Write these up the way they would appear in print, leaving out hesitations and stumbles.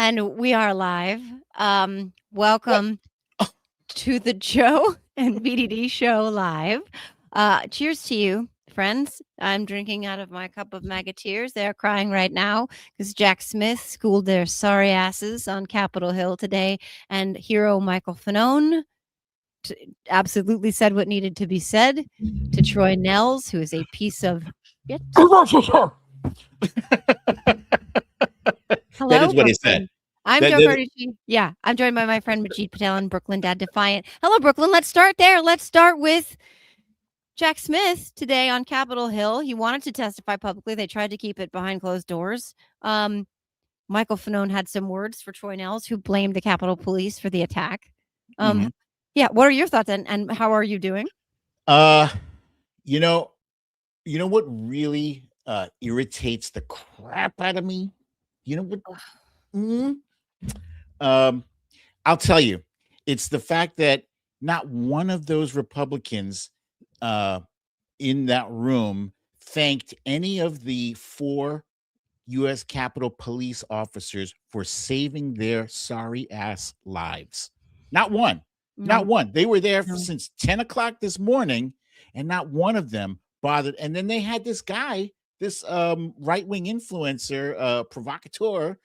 And we are live. Welcome to the Jo and BDD Show live. Cheers to you, friends. I'm drinking out of my cup of Magateers. They're crying right now because Jack Smith schooled their sorry asses on Capitol Hill today, and hero Michael Fanone absolutely said what needed to be said to Troy Nels, who is a piece of shit. That Hello, is what he said. Brooklyn. I'm That, Jo that, Verducci. Yeah, I'm joined by my friend Majid Patel and Brooklyn Dad Defiant. Hello, Brooklyn. Let's start there. Let's start with Jack Smith today on Capitol Hill. He wanted to testify publicly. They tried to keep it behind closed doors. Michael Fanone had some words for Troy Nels, who blamed the Capitol Police for the attack. Yeah, what are your thoughts and how are you doing? you know what really irritates the crap out of me? You know what? I'll tell you, it's the fact that not one of those Republicans in that room thanked any of the 4 U.S. Capitol Police officers for saving their sorry ass lives. Not one. Not one. They were there since 10 o'clock this morning, and not one of them bothered. And then they had this guy, this right-wing influencer, provocateur,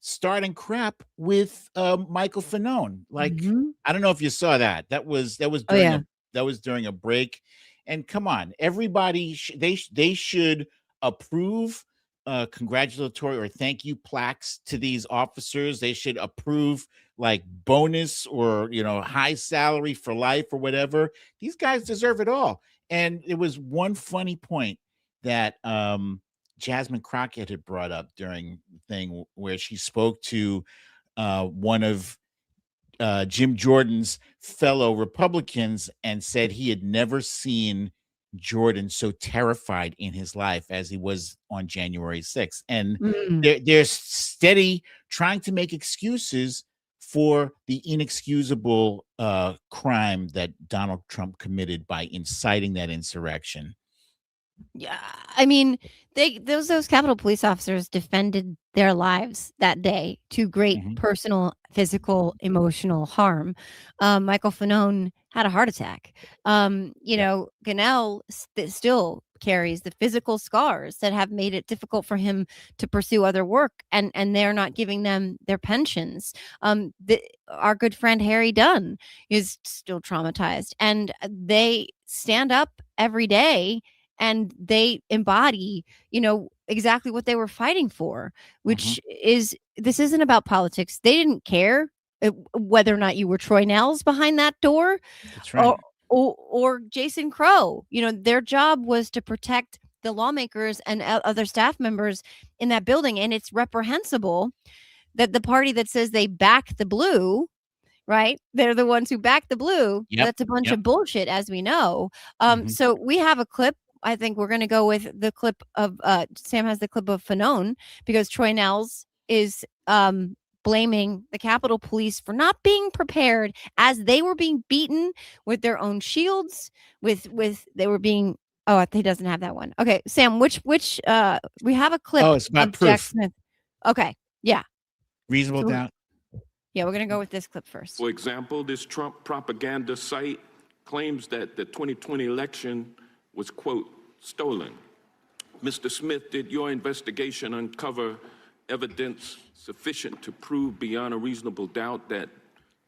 starting crap with Michael Fanone. Like, I don't know if you saw that. That was during a break. And come on, everybody, they should approve congratulatory or thank you plaques to these officers. They should approve like bonus or high salary for life or whatever. These guys deserve it all. And it was one funny point that Jasmine Crockett had brought up during the thing where she spoke to one of Jim Jordan's fellow Republicans and said he had never seen Jordan so terrified in his life as he was on January 6th. And they're steady trying to make excuses for the inexcusable crime that Donald Trump committed by inciting that insurrection. Yeah, I mean, those Capitol Police officers defended their lives that day to great personal, physical, emotional harm. Michael Fanone had a heart attack. Ganell still carries the physical scars that have made it difficult for him to pursue other work, and they're not giving them their pensions. Our good friend Harry Dunn is still traumatized, and they stand up every day and they embody, exactly what they were fighting for, which is, this isn't about politics. They didn't care whether or not you were Troy Nels behind that door. That's right. Or Jason Crow. Their job was to protect the lawmakers and other staff members in that building. And it's reprehensible that the party that says they back the blue, right? They're the ones who back the blue. That's a bunch of bullshit, as we know. So we have a clip. I think we're going to go with the clip of Sam has the clip of Fanone because Troy Nels is blaming the Capitol Police for not being prepared as they were being beaten with their own shields. They were being. Oh, he doesn't have that one. Okay, Sam, which we have a clip it's not of proof. Jack Smith. Okay, yeah. Reasonable doubt. Yeah, we're going to go with this clip first. For example, this Trump propaganda site claims that the 2020 election was, quote, stolen. Mr. Smith, did your investigation uncover evidence sufficient to prove beyond a reasonable doubt that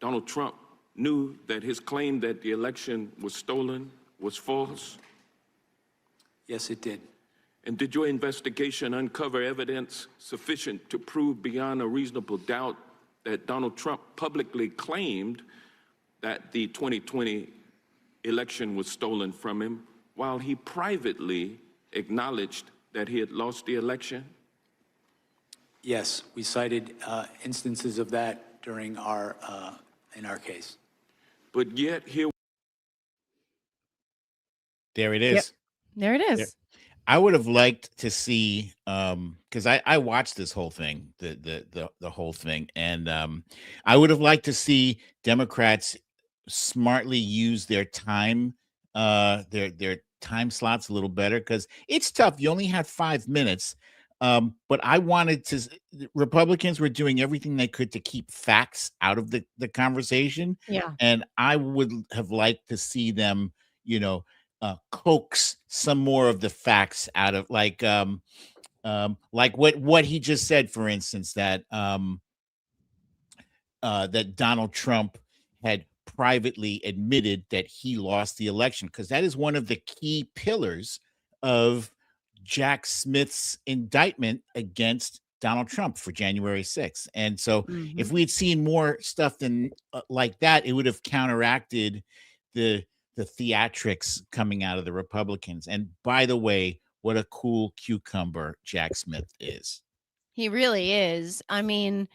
Donald Trump knew that his claim that the election was stolen was false? Yes, it did. And did your investigation uncover evidence sufficient to prove beyond a reasonable doubt that Donald Trump publicly claimed that the 2020 election was stolen from him, while he privately acknowledged that he had lost the election? Yes, we cited instances of that during in our case. But yet here. There it is. Yep. There it is. I would have liked to see, because I watched this whole thing, the whole thing, and I would have liked to see Democrats smartly use their time, their time slots a little better, because it's tough. You only had 5 minutes. But I wanted to. Republicans were doing everything they could to keep facts out of the conversation, Yeah. and I would have liked to see them, coax some more of the facts out of like what he just said, for instance, that Donald Trump had privately admitted that he lost the election, because that is one of the key pillars of Jack Smith's indictment against Donald Trump for January 6th. And so if we had seen more stuff than like that, it would have counteracted the theatrics coming out of the Republicans. And by the way, what a cool cucumber Jack Smith is. He really is. I mean,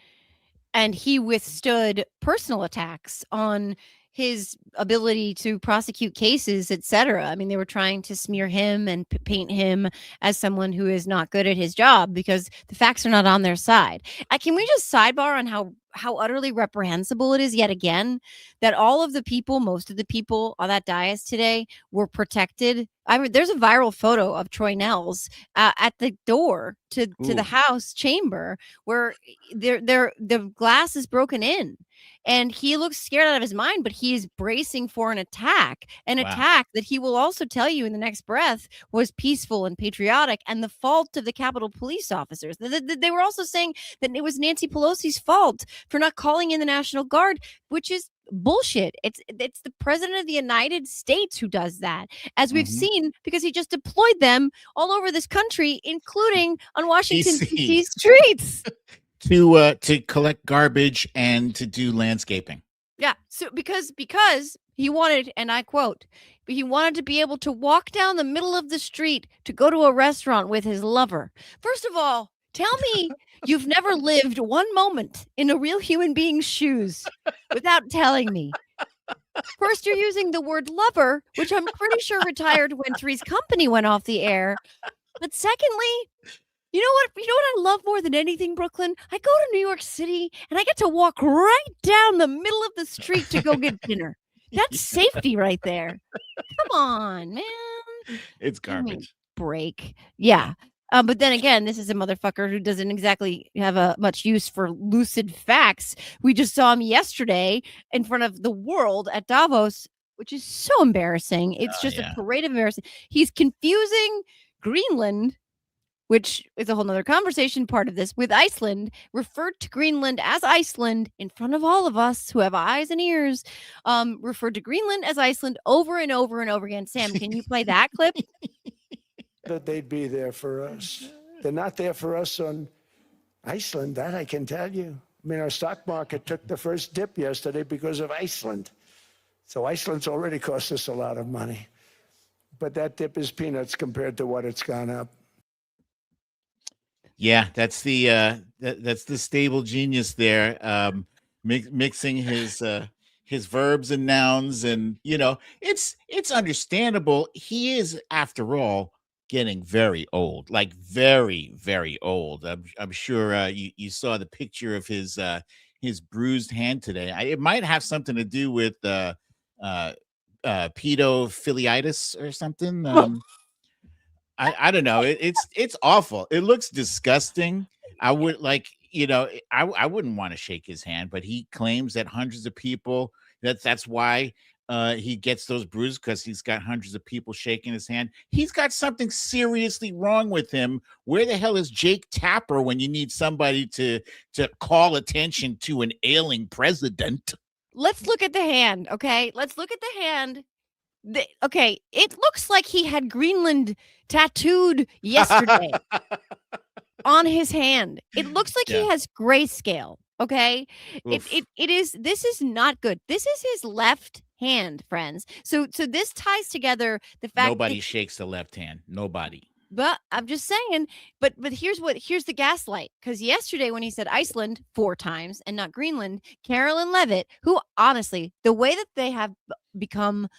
and he withstood personal attacks on his ability to prosecute cases, etc. I mean, they were trying to smear him and paint him as someone who is not good at his job because the facts are not on their side. Can we just sidebar on how utterly reprehensible it is yet again that all of the people, most of the people on that dais today were protected. I mean, there's a viral photo of Troy Nels at the door to the House chamber where the glass is broken in. And he looks scared out of his mind, but he is bracing for an attack that he will also tell you in the next breath was peaceful and patriotic and the fault of the Capitol police officers. They were also saying that it was Nancy Pelosi's fault for not calling in the National Guard, which is bullshit. It's the president of the United States who does that, as we've seen, because he just deployed them all over this country, including on Washington D.C. streets. To collect garbage and to do landscaping. Yeah. So because he wanted, and I quote, he wanted to be able to walk down the middle of the street to go to a restaurant with his lover. First of all, tell me you've never lived one moment in a real human being's shoes without telling me. First, you're using the word lover, which I'm pretty sure retired when Three's Company went off the air. But secondly, you know what I love more than anything, Brooklyn? I go to New York City and I get to walk right down the middle of the street to go get dinner. That's safety right there. Come on, man. It's garbage. Break. Yeah. But then again, this is a motherfucker who doesn't exactly have much use for lucid facts. We just saw him yesterday in front of the world at Davos, which is so embarrassing. It's just a parade of embarrassing. He's confusing Greenland, which is a whole nother conversation part of this, with Iceland, referred to Greenland as Iceland in front of all of us who have eyes and ears, referred to Greenland as Iceland over and over and over again. Sam, can you play that clip? That they'd be there for us. They're not there for us on Iceland, that I can tell you. I mean, our stock market took the first dip yesterday because of Iceland. So Iceland's already cost us a lot of money. But that dip is peanuts compared to what it's gone up. Yeah, that's the stable genius there, mixing his verbs and nouns, and it's understandable. He is, after all, getting very old, like very, very old. I'm sure you saw the picture of his bruised hand today. It might have something to do with pedophiliitis or something. I don't know. It's awful. It looks disgusting. I would I wouldn't want to shake his hand, but he claims that hundreds of people, that's why he gets those bruises, because he's got hundreds of people shaking his hand. He's got something seriously wrong with him. Where the hell is Jake Tapper when you need somebody to call attention to an ailing president? Let's look at the hand, okay? Let's look at the hand. Okay, it looks like he had Greenland tattooed yesterday on his hand. It looks like he has grayscale, okay? This is not good. This is his left hand, friends. So this ties together the fact nobody shakes the left hand. Nobody. But I'm just saying, but here's the gaslight. Because yesterday when he said Iceland 4 times and not Greenland, Carolyn Levitt, who honestly, the way that they have become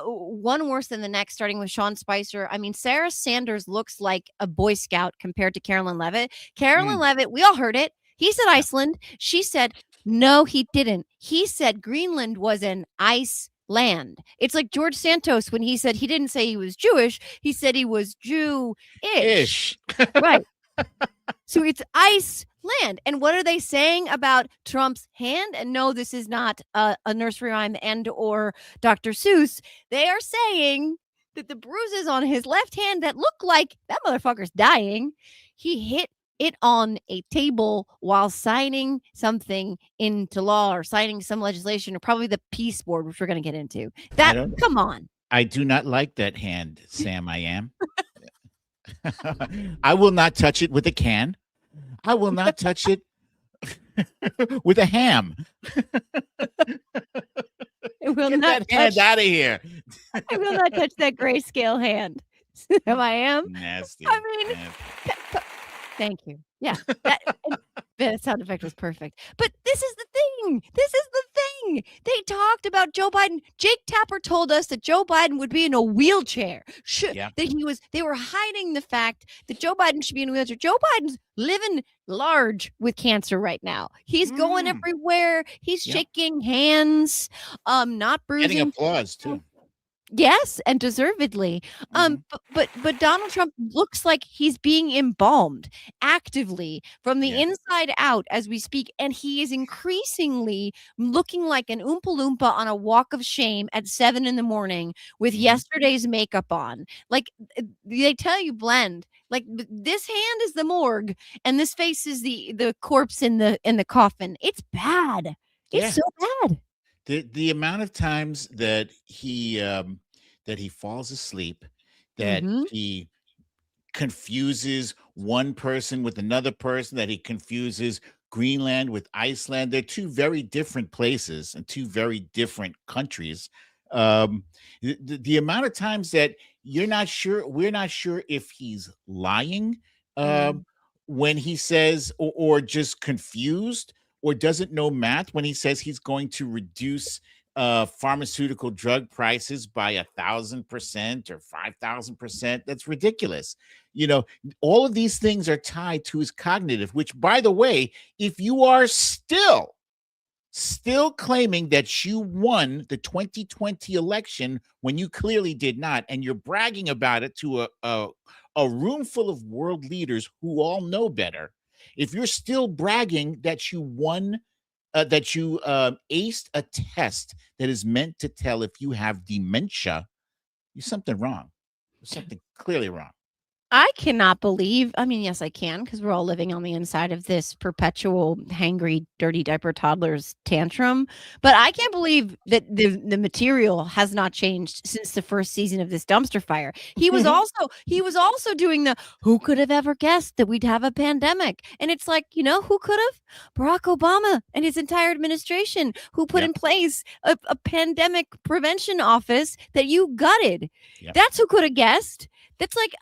one worse than the next, starting with Sean Spicer. I mean, Sarah Sanders looks like a Boy Scout compared to Carolyn Levitt. Carolyn Levitt, we all heard it. He said Iceland. She said, no, he didn't. He said Greenland was an ice land. It's like George Santos when he said he didn't say he was Jewish. He said he was Jew-ish. Right. So it's Iceland. And what are they saying about Trump's hand? And no, this is not a nursery rhyme and or Dr. Seuss. They are saying that the bruises on his left hand that look like that motherfucker's dying, he hit it on a table while signing something into law or signing some legislation, or probably the peace board, which we're going to get into. That, come on. I do not like that hand, Sam. I am. I will not touch it with a can. I will not touch it with a ham. I will Get not that hand out of here. I will not touch that grayscale hand. I am. Nasty. I mean, nasty. Thank you. Yeah, that sound effect was perfect. But this is the thing. They talked about Joe Biden. Jake Tapper told us that Joe Biden would be in a wheelchair. Yeah. They were hiding the fact that Joe Biden should be in a wheelchair. Joe Biden's living large with cancer right now. He's going everywhere. He's shaking hands, not bruising. Getting applause too. Yes, and deservedly. But Donald Trump looks like he's being embalmed actively from the inside out as we speak, and he is increasingly looking like an Oompa Loompa on a walk of shame at 7 a.m. with yesterday's makeup on. Like they tell you, blend. Like this hand is the morgue, and this face is the corpse in the coffin. It's bad. It's so bad. The amount of times that he falls asleep, that he confuses one person with another person, that he confuses Greenland with Iceland. They're two very different places and two very different countries. The amount of times that we're not sure if he's lying when he says, or just confused, or doesn't know math when he says he's going to reduce pharmaceutical drug prices by 1,000% or 5,000%. That's ridiculous. All of these things are tied to his cognitive, which, by the way, if you are still claiming that you won the 2020 election when you clearly did not, and you're bragging about it to a room full of world leaders who all know better, if you're still bragging that you won, that you aced a test that is meant to tell if you have dementia, there's something wrong. There's something clearly wrong. I cannot believe, I mean, yes, I can, because we're all living on the inside of this perpetual hangry, dirty diaper toddler's tantrum. But I can't believe that the material has not changed since the first season of this dumpster fire. He was also doing the, who could have ever guessed that we'd have a pandemic? And it's like, who could have? Barack Obama and his entire administration, who put in place a pandemic prevention office that you gutted. That's who could have guessed. That's like,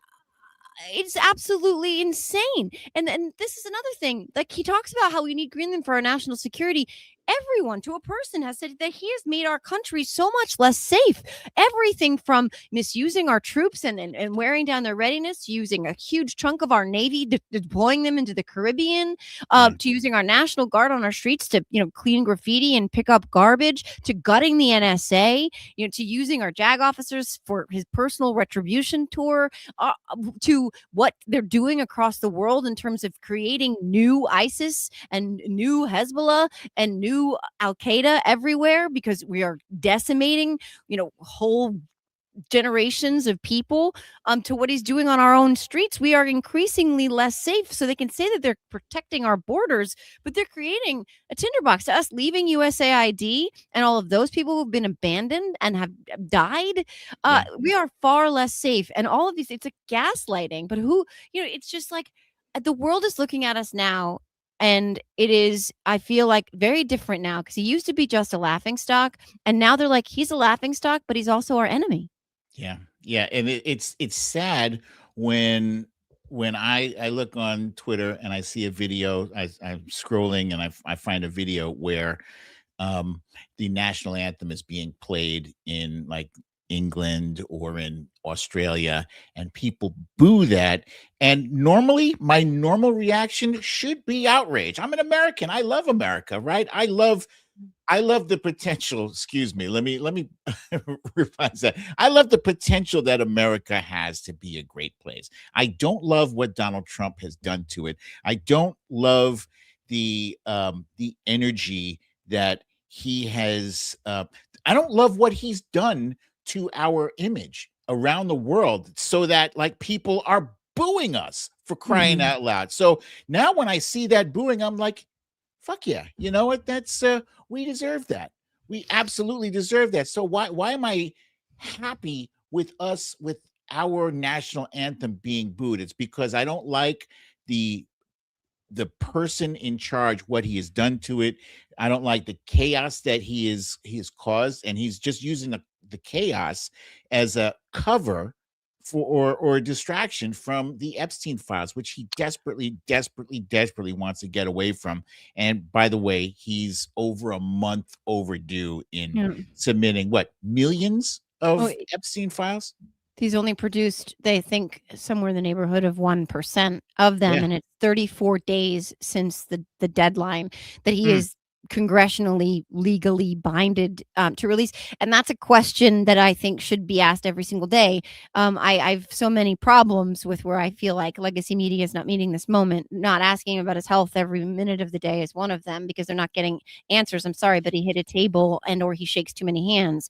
it's absolutely insane. And this is another thing. Like, he talks about how we need Greenland for our national security. Everyone, to a person, has said that he has made our country so much less safe. Everything from misusing our troops and wearing down their readiness, to using a huge chunk of our Navy, deploying them into the Caribbean, to using our National Guard on our streets to, clean graffiti and pick up garbage, to gutting the NSA, to using our JAG officers for his personal retribution tour, to what they're doing across the world in terms of creating new ISIS and new Hezbollah and new Al-Qaeda everywhere, because we are decimating, whole generations of people, to what he's doing on our own streets. We are increasingly less safe. So they can say that they're protecting our borders, but they're creating a tinderbox to us, leaving USAID and all of those people who've been abandoned and have died. We are far less safe. And all of these, it's a gaslighting, but it's just like the world is looking at us now. And it is, I feel like, very different now, because he used to be just a laughingstock. And now they're like, he's a laughingstock, but he's also our enemy. Yeah. And it's sad when I look on Twitter and I see a video, I'm scrolling and I find a video where the national anthem is being played in like England or in Australia, and people boo that. And normally my normal reaction should be outrage. I'm an American. I love America, right? I love I love the potential. Excuse me. Let me revise that. I love the potential that America has to be a great place. I don't love what Donald Trump has done to it. I don't love the energy that he has. I don't love what he's done to our image around the world, so that like people are booing us for crying out loud. So now when I see that booing, I'm like, fuck yeah, you know what? That's we deserve that. We absolutely deserve that. So why am I happy with our national anthem being booed? It's because I don't like the person in charge, what he has done to it. I don't like the chaos that he has caused, and he's just using the chaos as a cover for or a distraction from the Epstein files, which he desperately wants to get away from. And by the way, he's over a month overdue in submitting millions of Epstein files. He's only produced, they think, somewhere in the neighborhood of 1% of them, and it's 34 days since the deadline that he is congressionally legally binded to release. And that's a question that I think should be asked every single day. I've so many problems with where I feel like legacy media is not meeting this moment. Not asking about his health every minute of the day is one of them, because they're not getting answers. I'm sorry, but he hit a table and or he shakes too many hands.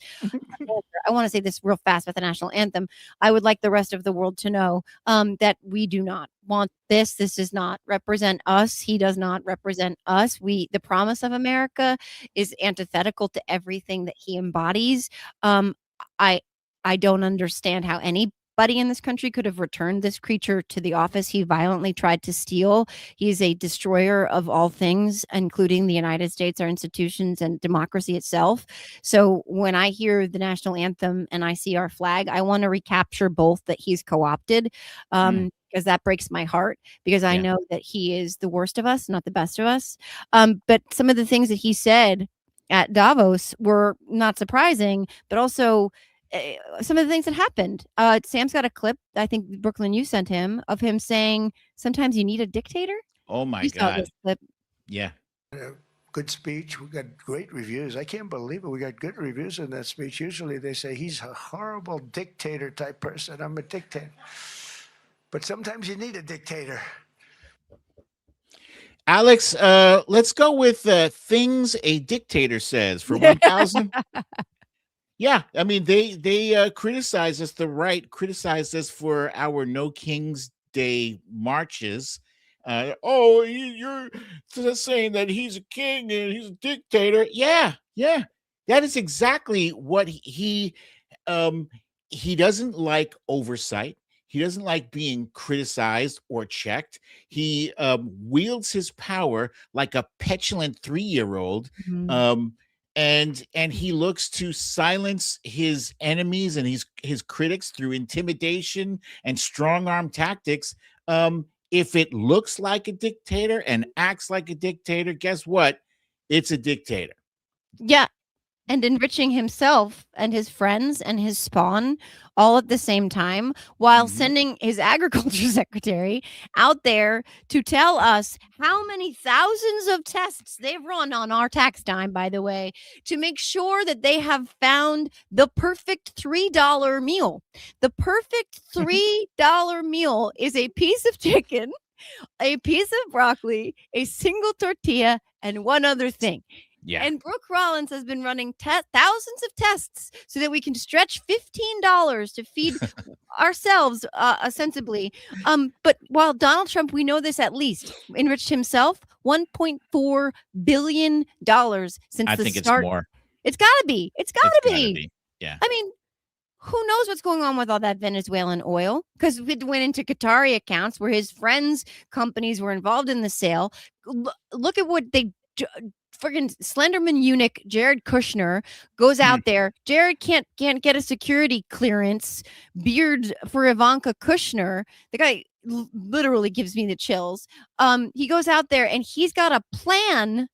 I want to say this real fast about the national anthem. I would like the rest of the world to know that we do not want this. This does not represent us. He does not represent us. The promise of America is antithetical to everything that he embodies. I don't understand how anybody in this country could have returned this creature to the office he violently tried to steal. He's a destroyer of all things, including the United States, our institutions, and democracy itself. So when I hear the national anthem and I see our flag, I want to recapture both that he's co-opted, because that breaks my heart, because I know that he is the worst of us, not the best of us. But some of the things that he said at Davos were not surprising, but also some of the things that happened. Sam's got a clip, I think, Brooklyn, you sent him, of him saying, sometimes you need a dictator. Oh my You saw God. this clip. Yeah. Good speech. We got great reviews. I can't believe it. We got good reviews in that speech. Usually they say he's a horrible dictator type person. I'm a dictator. But sometimes you need a dictator. Alex, let's go with things a dictator says for 1,000. Yeah, I mean, they criticized us. The right criticized us for our No King's Day marches. You're saying that he's a king and he's a dictator. Yeah, that is exactly what he doesn't like oversight. He doesn't like being criticized or checked. He wields his power like a petulant 3-year-old. And he looks to silence his enemies and his critics through intimidation and strong arm tactics. If it looks like a dictator and acts like a dictator, guess what? It's a dictator. Yeah. And enriching himself and his friends and his spawn all at the same time, while sending his agriculture secretary out there to tell us how many thousands of tests they've run on our tax dime, by the way, to make sure that they have found the perfect $3 meal. The perfect $3 meal is a piece of chicken, a piece of broccoli, a single tortilla, and one other thing. Yeah. And Brooke Rollins has been running thousands of tests so that we can stretch $15 to feed ourselves sensibly. But while Donald Trump, we know this at least, enriched himself $1.4 billion since the start. I think it's more. It's got to be. It's got to be. Yeah. I mean, who knows what's going on with all that Venezuelan oil? Because it went into Qatari accounts where his friends' companies were involved in the sale. Look at what they... Friggin' Slenderman eunuch Jared Kushner goes out there. Jared can't get a security clearance. Beard for Ivanka Kushner. The guy literally gives me the chills. He goes out there and he's got a plan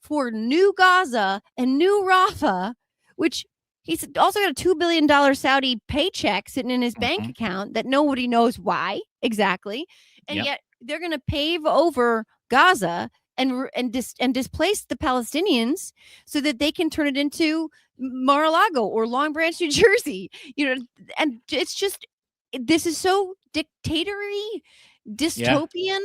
for new Gaza and new Rafah, which he's also got a $2 billion Saudi paycheck sitting in his bank account that nobody knows why exactly. And yet they're going to pave over Gaza and displace the Palestinians so that they can turn it into Mar-a-Lago or Long Branch, New Jersey. And it's just, this is so dictatory, dystopian.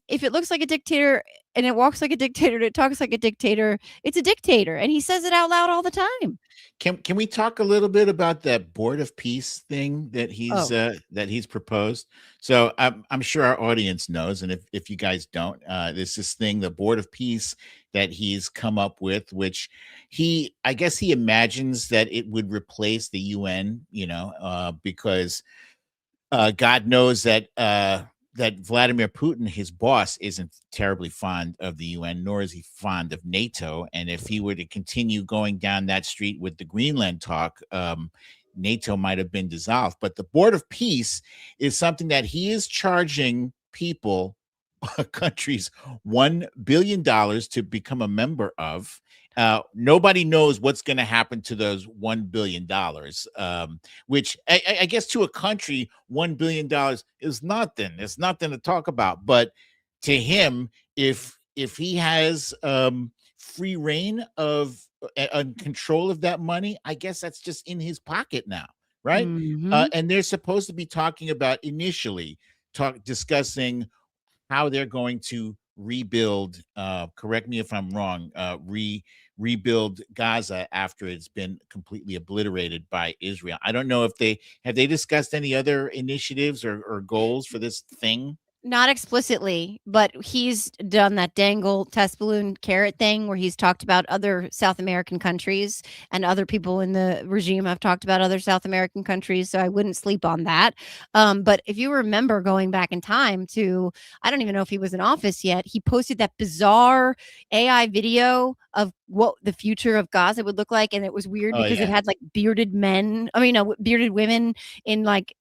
If it looks like a dictator and it walks like a dictator and it talks like a dictator, it's a dictator, and he says it out loud all the time. Can we talk a little bit about that Board of Peace thing that he's proposed? So I'm sure our audience knows, and if you guys don't, there's this thing, the Board of Peace, that he's come up with, which I guess he imagines that it would replace the UN, because God knows that that Vladimir Putin, his boss, isn't terribly fond of the UN, nor is he fond of NATO. And if he were to continue going down that street with the Greenland talk, NATO might have been dissolved. But the Board of Peace is something that he is charging people, countries, $1 billion to become a member of. Nobody knows what's going to happen to those $1 billion, which I guess to a country, $1 billion is nothing. It's nothing to talk about. But to him, if he has free reign of control of that money, I guess that's just in his pocket now, right? And they're supposed to be talking about discussing how they're going to rebuild, correct me if I'm wrong, rebuild Gaza after it's been completely obliterated by Israel. I don't know if they discussed any other initiatives or goals for this thing. Not explicitly, but he's done that dangle test balloon carrot thing where he's talked about other South American countries, and other people in the regime have talked about other South American countries. So I wouldn't sleep on that. But if you remember going back in time to, I don't even know if he was in office yet, he posted that bizarre AI video of what the future of Gaza would look like. And it was weird because it had like bearded women in like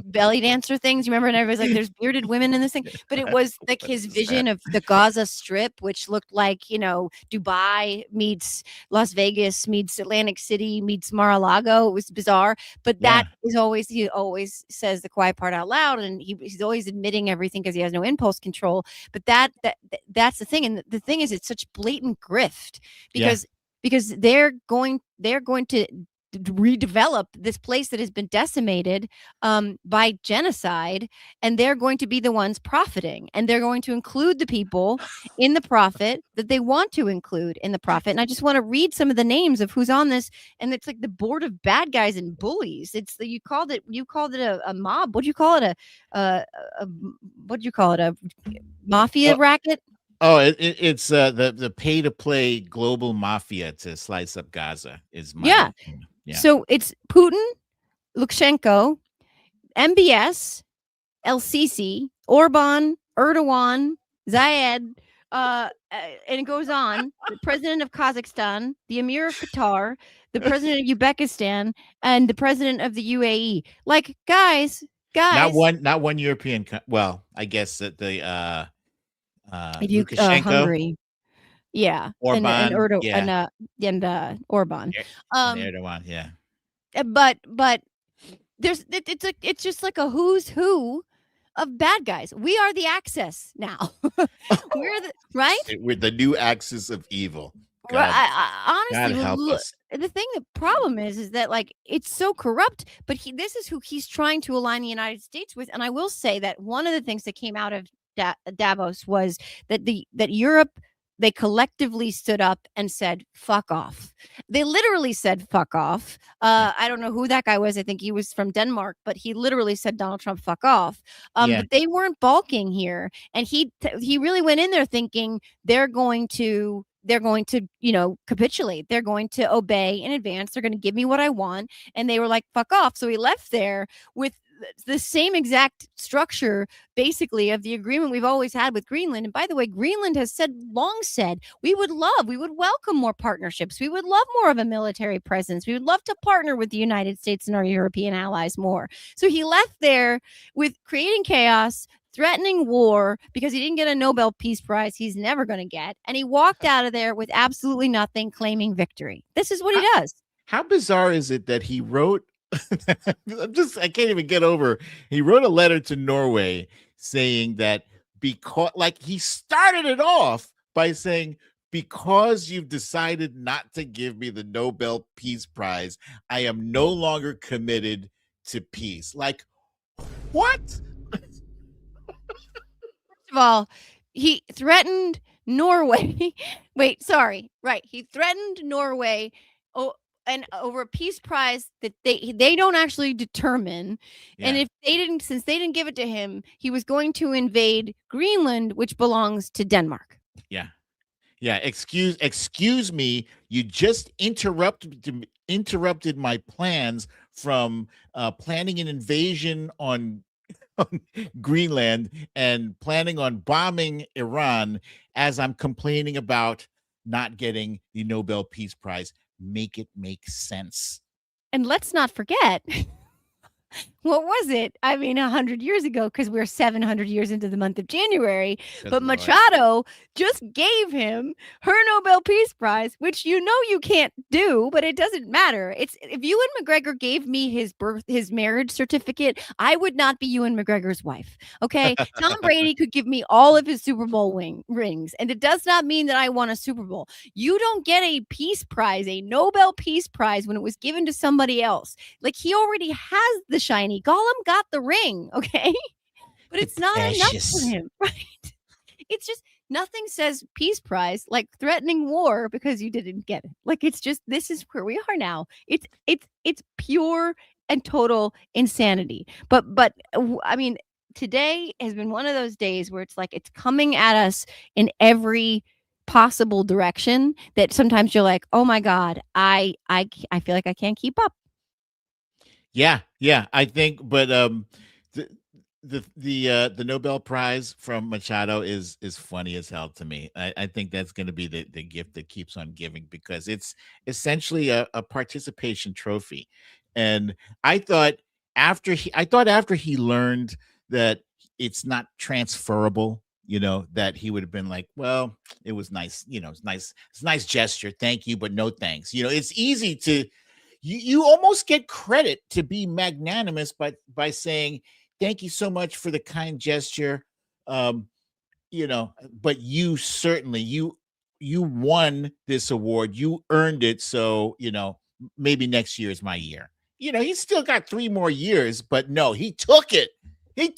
belly dancer things. You remember? And everybody's like, there's bearded women in this thing. But it was like his vision of the Gaza Strip, which looked like, Dubai meets Las Vegas meets Atlantic City meets Mar-a-Lago. It was bizarre. But that is he always says the quiet part out loud, and he's always admitting everything because he has no impulse control. But that's the thing. And the thing is, it's such blatant grift because they're going to redevelop this place that has been decimated by genocide, and they're going to be the ones profiting, and they're going to include the people in the profit that they want to include in the profit. And I just want to read some of the names of who's on this, and it's like the board of bad guys and bullies. You called it a mob. What'd you call it? A mafia racket? Oh, it's the pay to play global mafia to slice up Gaza is my opinion. Yeah. So it's Putin, Lukashenko, MBS, El Sisi, Orban, Erdogan, Zayed, and it goes on. The president of Kazakhstan, the Emir of Qatar, the president of Uzbekistan, and the president of the UAE. Like, guys. Not one European. Well, I guess that the Lukashenko, Hungary, Orban, and Erdogan, and Orban, and Erdogan, But it's just like a who's who of bad guys. We are the axis now. We're the new axis of evil. God, honestly, God help us. The problem is that like it's so corrupt. But this is who he's trying to align the United States with. And I will say that one of the things that came out of Davos was that Europe, they collectively stood up and said, fuck off. They literally said, fuck off. I don't know who that guy was. I think he was from Denmark, but he literally said, Donald Trump, fuck off. But they weren't balking here. And he really went in there thinking they're going to capitulate. They're going to obey in advance. They're going to give me what I want. And they were like, fuck off. So he left there with the same exact structure, basically, of the agreement we've always had with Greenland. And by the way, Greenland has long said, we would welcome more partnerships. We would love more of a military presence. We would love to partner with the United States and our European allies more. So he left there with creating chaos, threatening war, because he didn't get a Nobel Peace Prize he's never going to get. And he walked out of there with absolutely nothing, claiming victory. This is what he does. How bizarre is it that he wrote I can't even get over. He wrote a letter to Norway saying that because, like, he started it off by saying, because you've decided not to give me the Nobel Peace Prize, I am no longer committed to peace. Like, what? First of all, he threatened Norway. Wait, sorry. Right. He threatened Norway and over a peace prize that they don't actually determine. And Yeah. if since they didn't give it to him, he was going to invade Greenland, which belongs to Denmark. Yeah. Yeah, excuse me. You just interrupted my plans from planning an invasion on Greenland and planning on bombing Iran as I'm complaining about not getting the Nobel Peace Prize. Make it make sense. And let's not forget, what was it? I mean, 100 years ago, because we're 700 years into the month of January. Good But Lord. Machado just gave him her Nobel Peace Prize, which you can't do, but it doesn't matter. It's if Ewan McGregor gave me his marriage certificate, I would not be Ewan McGregor's wife. Okay, Tom Brady could give me all of his Super Bowl rings, and it does not mean that I won a Super Bowl. You don't get a peace prize, a Nobel Peace Prize, when it was given to somebody else. Like, he already has the shiny. Gollum got the ring, okay? But it's not enough for him, right? It's just nothing says peace prize like threatening war because you didn't get it. Like, it's just, this is where we are now. It's pure and total insanity. But I mean, today has been one of those days where it's like it's coming at us in every possible direction that sometimes you're like, oh my God, I feel like I can't keep up. Yeah, I think, but the Nobel Prize from Machado is funny as hell to me. I think that's going to be the gift that keeps on giving, because it's essentially a participation trophy. And I thought after he learned that it's not transferable, that he would have been like, well, it was nice, it's a nice gesture, thank you, but no thanks. It's easy to you almost get credit to be magnanimous by saying thank you so much for the kind gesture, but you certainly you won this award, you earned it, so maybe next year is my year. He's still got 3 more years, but no, he took it, and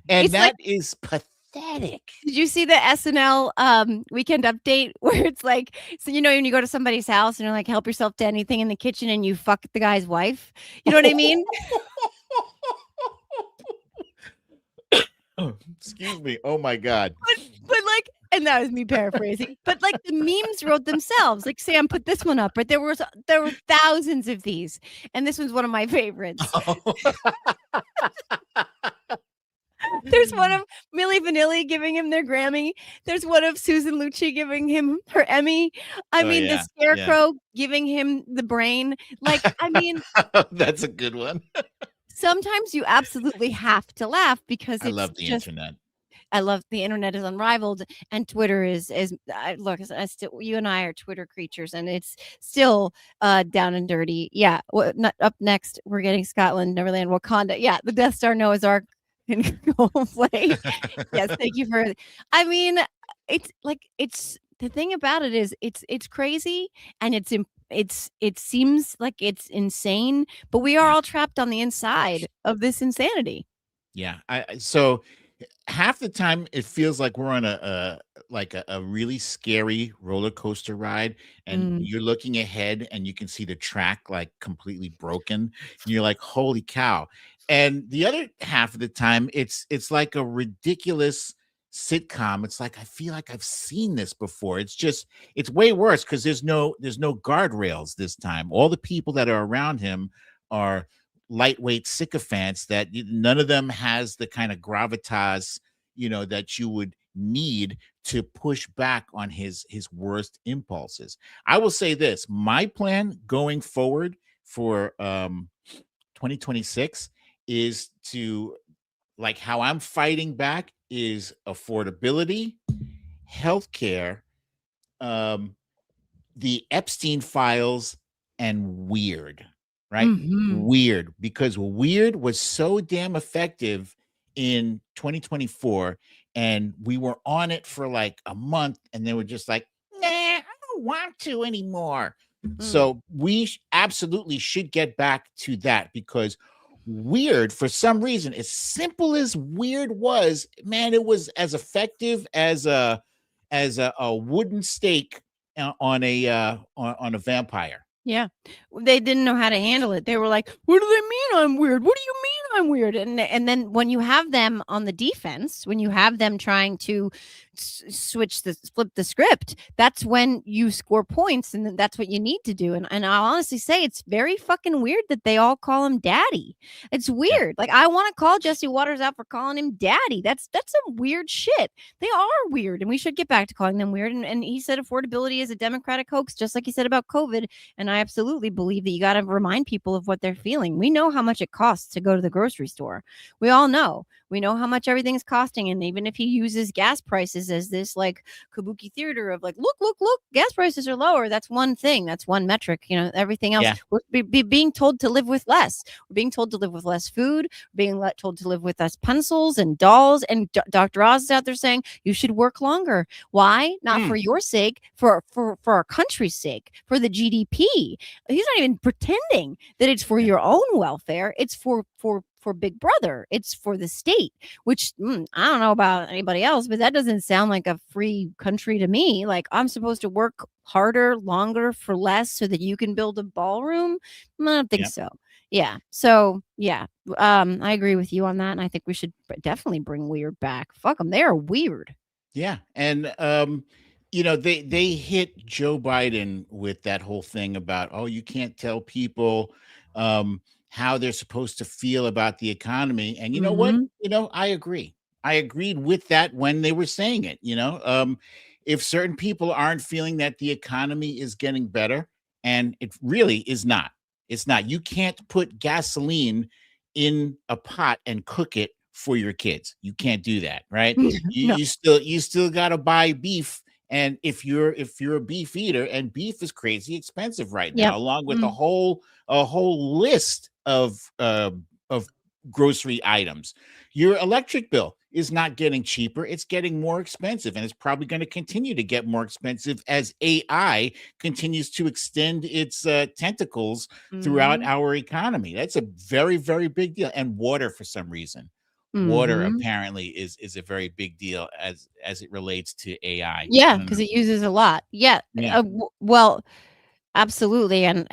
It's like, is pathetic. did you see the SNL weekend update where it's like, so when you go to somebody's house and you're like, help yourself to anything in the kitchen, and you fuck the guy's wife? You know what I mean? Excuse me. Oh my God. But like, and that was me paraphrasing. But like, the memes wrote themselves. Like, Sam put this one up, but there were thousands of these, and this one's one of my favorites. There's one of Milli Vanilli giving him their Grammy. There's one of Susan Lucci giving him her Emmy. I mean, yeah, the Scarecrow giving him the brain. Like, I mean, that's a good one. sometimes you absolutely have to laugh because I it's love the internet. I love the internet is unrivaled, and Twitter is look, you and I are Twitter creatures, and it's still down and dirty. Yeah. Up next, we're getting Scotland, Neverland, Wakanda. Yeah, the Death Star, Noah's Ark, and play. Yes, thank you for. I mean, it's like, it's the thing about it is it's crazy, and it seems like it's insane, but we are all trapped on the inside of this insanity. Yeah. So half the time it feels like we're on a really scary roller coaster ride, and you're looking ahead and you can see the track like completely broken, and you're like, holy cow. And the other half of the time it's like a ridiculous sitcom. It's like, I feel like I've seen this before. It's way worse because there's no guardrails this time. All the people that are around him are lightweight sycophants that none of them has the kind of gravitas that you would need to push back on his worst impulses. I will say this, my plan going forward for 2026 is to, like, how I'm fighting back is affordability, healthcare, the Epstein files, and Weird. Right? Weird, because Weird was so damn effective in 2024, and we were on it for like a month, and they were just like, nah, I don't want to anymore. So we absolutely should get back to that, because weird, for some reason, as simple as weird was, man, it was as effective as a wooden stake on a vampire. Yeah. They didn't know how to handle it. They were like, "What do they mean I'm weird? What do you mean I'm weird?" And then when you have them on the defense, when you have them trying to flip the script, that's when you score points, and that's what you need to do. And I'll honestly say it's very fucking weird that they all call him daddy. It's weird. Like, I want to call Jesse Waters out for calling him daddy. That's some weird shit. They are weird, and we should get back to calling them weird. And he said affordability is a Democratic hoax, just like he said about COVID. And I absolutely believe that you got to remind people of what they're feeling. We know how much it costs to go to the grocery store. We all know. We know how much everything's costing. And even if he uses gas prices as this like kabuki theater of like, look, gas prices are lower. That's one thing. That's one metric. Everything else, we're being told to live with less. We're being told to live with less food. We're being told to live with less pencils and dolls. And Dr. Oz is out there saying you should work longer. Why? Not for your sake, for our country's sake, for the GDP. He's not even pretending that it's for your own welfare. It's for Big Brother. It's for the state, which I don't know about anybody else, but that doesn't sound like a free country to me. Like, I'm supposed to work harder, longer for less so that you can build a ballroom. I don't think so. Yeah. So yeah, I agree with you on that. And I think we should definitely bring weird back. Fuck them. They are weird. Yeah. And, they hit Joe Biden with that whole thing about, oh, you can't tell people how they're supposed to feel about the economy. And you know what? I agree. I agreed with that when they were saying it. If certain people aren't feeling that the economy is getting better, and it really is not. It's not. You can't put gasoline in a pot and cook it for your kids. You can't do that, right? You still got to buy beef. And if you're a beef eater, and beef is crazy expensive right now, along with a whole list of grocery items, your electric bill is not getting cheaper. It's getting more expensive, and it's probably going to continue to get more expensive as AI continues to extend its tentacles throughout our economy. That's a very, very big deal. And water, for some reason. Water apparently is a very big deal as it relates to AI. Yeah, because it uses a lot. Yeah. Well, absolutely. And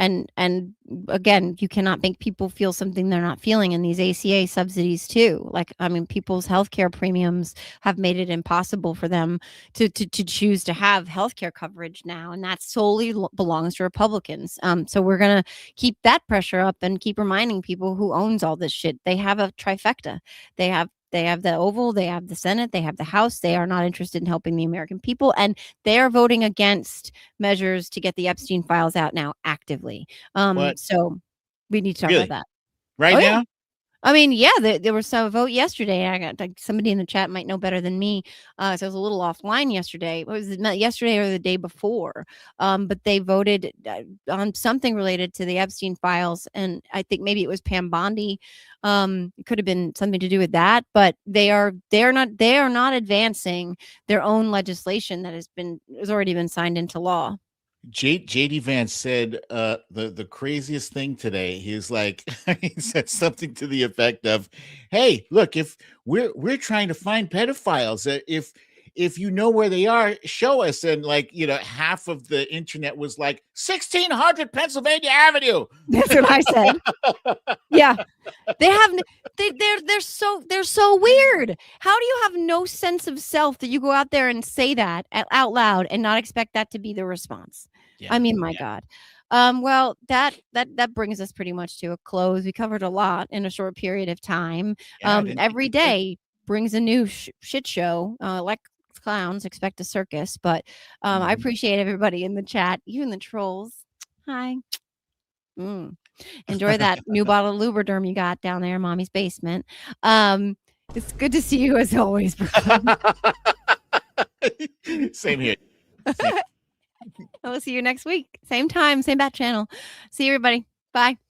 again, you cannot make people feel something they're not feeling in these ACA subsidies too. Like, I mean, people's healthcare premiums have made it impossible for them to choose to have healthcare coverage now. And that solely belongs to Republicans. So we're going to keep that pressure up and keep reminding people who owns all this shit. They have a trifecta. They have the Oval, they have the Senate, they have the House. They are not interested in helping the American people. And they are voting against measures to get the Epstein files out now actively. So we need to talk about that. Right now? I mean, yeah, there was a vote yesterday. I got somebody in the chat might know better than me. So I was a little offline yesterday. Was it yesterday or the day before? But they voted on something related to the Epstein files, and I think maybe it was Pam Bondi. It could have been something to do with that. But they are not advancing their own legislation that has already been signed into law. JD Vance said the craziest thing today. He's like, he said something to the effect of, "Hey, look, if we're trying to find pedophiles, if you know where they are, show us." And half of the internet was like, 1600 Pennsylvania Avenue. That's what I said. Yeah, they're so weird. How do you have no sense of self that you go out there and say that out loud and not expect that to be the response? Yeah, I mean, my God. Well, that brings us pretty much to a close. We covered a lot in a short period of time. Every day brings a new shit show. Like clowns, expect a circus. But I appreciate everybody in the chat, even the trolls. Hi. Enjoy that new bottle of Lubriderm you got down there in Mommy's basement. It's good to see you as always. Same here. We'll see you next week. Same time, same bat channel. See you, everybody. Bye.